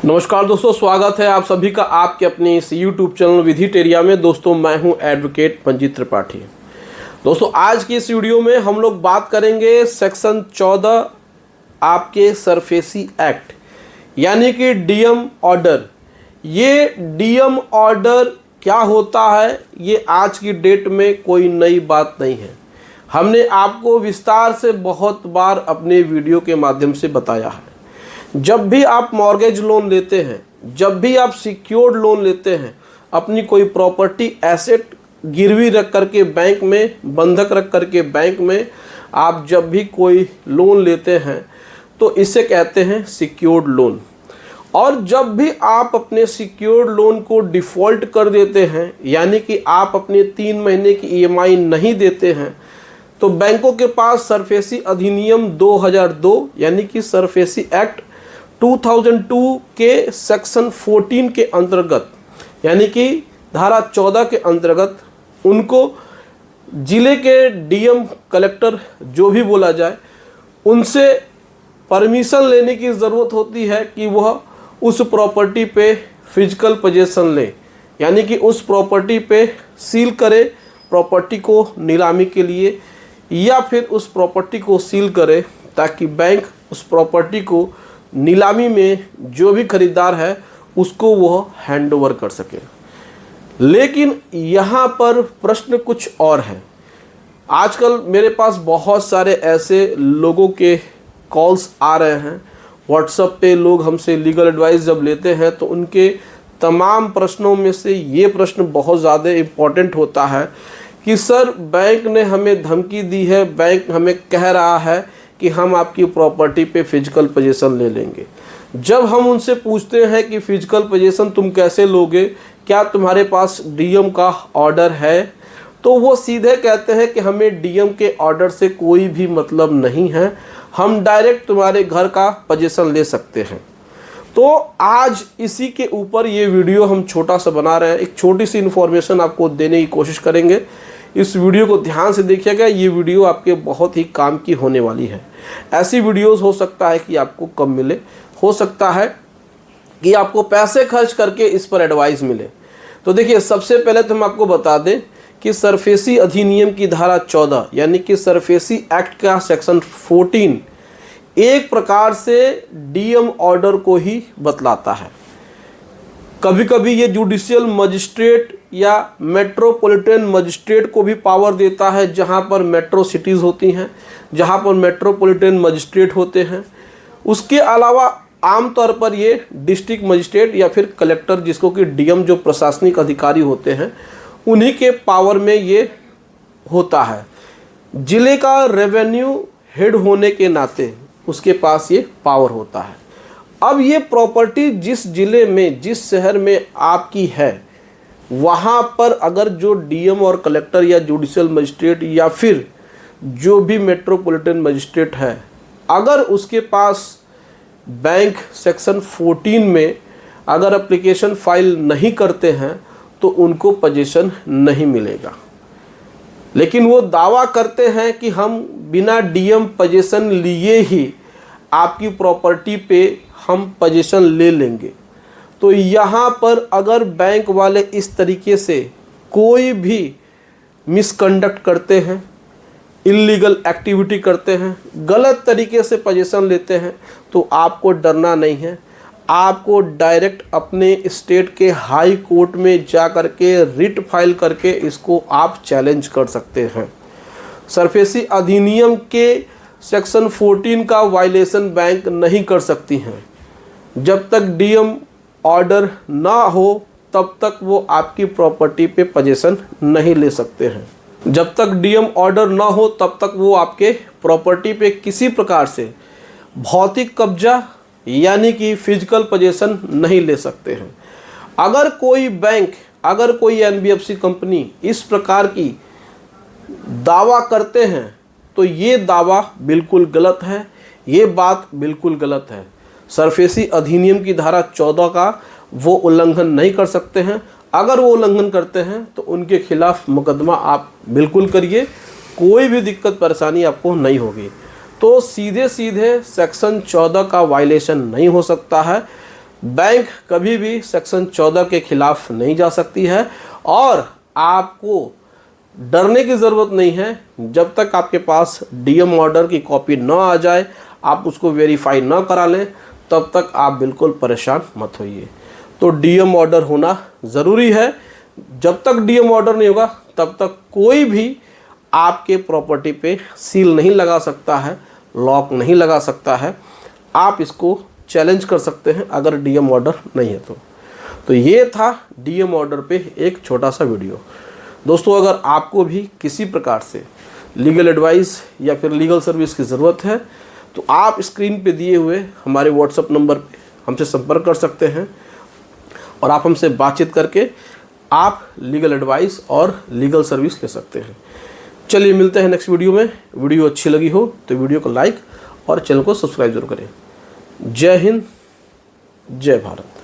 नमस्कार दोस्तों, स्वागत है आप सभी का आपके अपने इस YouTube चैनल विधिटेरिया में। दोस्तों मैं हूं एडवोकेट मंजीत त्रिपाठी। दोस्तों आज की इस वीडियो में हम लोग बात करेंगे सेक्शन 14 आपके सरफेसी एक्ट यानी कि डीएम ऑर्डर। ये डीएम ऑर्डर क्या होता है, ये आज की डेट में कोई नई बात नहीं है। हमने आपको विस्तार से बहुत बार अपने वीडियो के माध्यम से बताया है। जब भी आप मॉर्गेज लोन लेते हैं, जब भी आप सिक्योर्ड लोन लेते हैं, अपनी कोई प्रॉपर्टी एसेट गिरवी रख करके बैंक में, बंधक रख करके बैंक में आप जब भी कोई लोन लेते हैं तो इसे कहते हैं सिक्योर्ड लोन। और जब भी आप अपने सिक्योर्ड लोन को डिफ़ॉल्ट कर देते हैं, यानी कि आप अपने 3 महीने की ईएमआई नहीं देते हैं, तो बैंकों के पास सरफेसी अधिनियम 2002 यानी कि सरफेसी एक्ट 2002 के सेक्शन 14 के अंतर्गत यानी कि धारा 14 के अंतर्गत उनको जिले के डीएम, कलेक्टर जो भी बोला जाए, उनसे परमिशन लेने की ज़रूरत होती है कि वह उस प्रॉपर्टी पे फिजिकल पोजेसन ले, यानी कि उस प्रॉपर्टी पे सील करे प्रॉपर्टी को नीलामी के लिए, या फिर उस प्रॉपर्टी को सील करे ताकि बैंक उस प्रॉपर्टी को नीलामी में जो भी खरीदार है उसको वह हैंडओवर कर सके। लेकिन यहाँ पर प्रश्न कुछ और है। आजकल मेरे पास बहुत सारे ऐसे लोगों के कॉल्स आ रहे हैं, व्हाट्सएप पे लोग हमसे लीगल एडवाइस जब लेते हैं तो उनके तमाम प्रश्नों में से ये प्रश्न बहुत ज़्यादा इम्पोर्टेंट होता है कि सर बैंक ने हमें धमकी दी है, बैंक हमें कह रहा है कि हम आपकी प्रॉपर्टी पे फिजिकल पोजीशन ले लेंगे। जब हम उनसे पूछते हैं कि फिजिकल पोजीशन तुम कैसे लोगे, क्या तुम्हारे पास डीएम का ऑर्डर है, तो वो सीधे कहते हैं कि हमें डीएम के ऑर्डर से कोई भी मतलब नहीं है, हम डायरेक्ट तुम्हारे घर का पोजीशन ले सकते हैं। तो आज इसी के ऊपर ये वीडियो हम छोटा सा बना रहे हैं, एक छोटी सी इन्फॉर्मेशन आपको देने की कोशिश करेंगे। इस वीडियो को ध्यान से देखिएगा, ये वीडियो आपके बहुत ही काम की होने वाली है। ऐसी वीडियोस हो सकता है कि आपको कम मिले, हो सकता है कि आपको पैसे खर्च करके इस पर एडवाइस मिले। तो देखिए, सबसे पहले तो हम आपको बता दें कि सरफेसी अधिनियम की धारा 14 यानी कि सरफेसी एक्ट का सेक्शन 14 एक प्रकार से डीएम ऑर्डर को ही बतलाता है। कभी कभी ये जुडिशियल मजिस्ट्रेट या मेट्रोपॉलिटन मजिस्ट्रेट को भी पावर देता है, जहाँ पर मेट्रो सिटीज़ होती हैं, जहाँ पर मेट्रोपॉलिटन मजिस्ट्रेट होते हैं। उसके अलावा आमतौर पर ये डिस्ट्रिक्ट मजिस्ट्रेट या फिर कलेक्टर, जिसको कि डीएम जो प्रशासनिक अधिकारी होते हैं, उन्हीं के पावर में ये होता है। ज़िले का रेवेन्यू हेड होने के नाते उसके पास ये पावर होता है। अब ये प्रॉपर्टी जिस ज़िले में, जिस शहर में आपकी है, वहाँ पर अगर जो डीएम और कलेक्टर या जुडिशियल मजिस्ट्रेट या फिर जो भी मेट्रोपॉलिटन मजिस्ट्रेट है, अगर उसके पास बैंक सेक्शन 14 में अगर एप्लीकेशन फाइल नहीं करते हैं तो उनको पोजीशन नहीं मिलेगा। लेकिन वो दावा करते हैं कि हम बिना डीएम पोजीशन लिए ही आपकी प्रॉपर्टी पे हम पोजीशन ले लेंगे। तो यहाँ पर अगर बैंक वाले इस तरीके से कोई भी मिसकंडक्ट करते हैं, इल्लीगल एक्टिविटी करते हैं, गलत तरीके से पोजीशन लेते हैं, तो आपको डरना नहीं है। आपको डायरेक्ट अपने स्टेट के हाई कोर्ट में जा कर के रिट फाइल करके इसको आप चैलेंज कर सकते हैं। सरफेसी अधिनियम के सेक्शन 14 का वायलेशन बैंक नहीं कर सकती हैं। जब तक डीएम ऑर्डर ना हो तब तक वो आपकी प्रॉपर्टी पे पोजीशन नहीं ले सकते हैं। जब तक डीएम ऑर्डर ना हो तब तक वो आपके प्रॉपर्टी पे किसी प्रकार से भौतिक कब्जा यानी कि फिजिकल पोजीशन नहीं ले सकते हैं। अगर कोई बैंक, अगर कोई एनबीएफसी कंपनी इस प्रकार की दावा करते हैं तो ये दावा बिल्कुल गलत है, ये बात बिल्कुल गलत है। सरफेसी अधिनियम की धारा 14 का वो उल्लंघन नहीं कर सकते हैं। अगर वो उल्लंघन करते हैं तो उनके खिलाफ मुकदमा आप बिल्कुल करिए, कोई भी दिक्कत परेशानी आपको नहीं होगी। तो सीधे सीधे सेक्शन 14 का वायलेशन नहीं हो सकता है। बैंक कभी भी सेक्शन 14 के खिलाफ नहीं जा सकती है और आपको डरने की ज़रूरत नहीं है। जब तक आपके पास डीएम ऑर्डर की कॉपी ना आ जाए, आप उसको वेरीफाई ना करा लें, तब तक आप बिल्कुल परेशान मत होइए। तो डीएम ऑर्डर होना ज़रूरी है। जब तक डीएम ऑर्डर नहीं होगा तब तक कोई भी आपके प्रॉपर्टी पे सील नहीं लगा सकता है, लॉक नहीं लगा सकता है। आप इसको चैलेंज कर सकते हैं अगर डीएम ऑर्डर नहीं है तो ये था डीएम ऑर्डर पे एक छोटा सा वीडियो। दोस्तों, अगर आपको भी किसी प्रकार से लीगल एडवाइस या फिर लीगल सर्विस की ज़रूरत है तो आप स्क्रीन पे दिए हुए हमारे व्हाट्सएप नंबर पे हमसे संपर्क कर सकते हैं और आप हमसे बातचीत करके आप लीगल एडवाइस और लीगल सर्विस ले सकते हैं। चलिए मिलते हैं नेक्स्ट वीडियो में। वीडियो अच्छी लगी हो तो वीडियो को लाइक और चैनल को सब्सक्राइब जरूर करें। जय हिंद, जय भारत।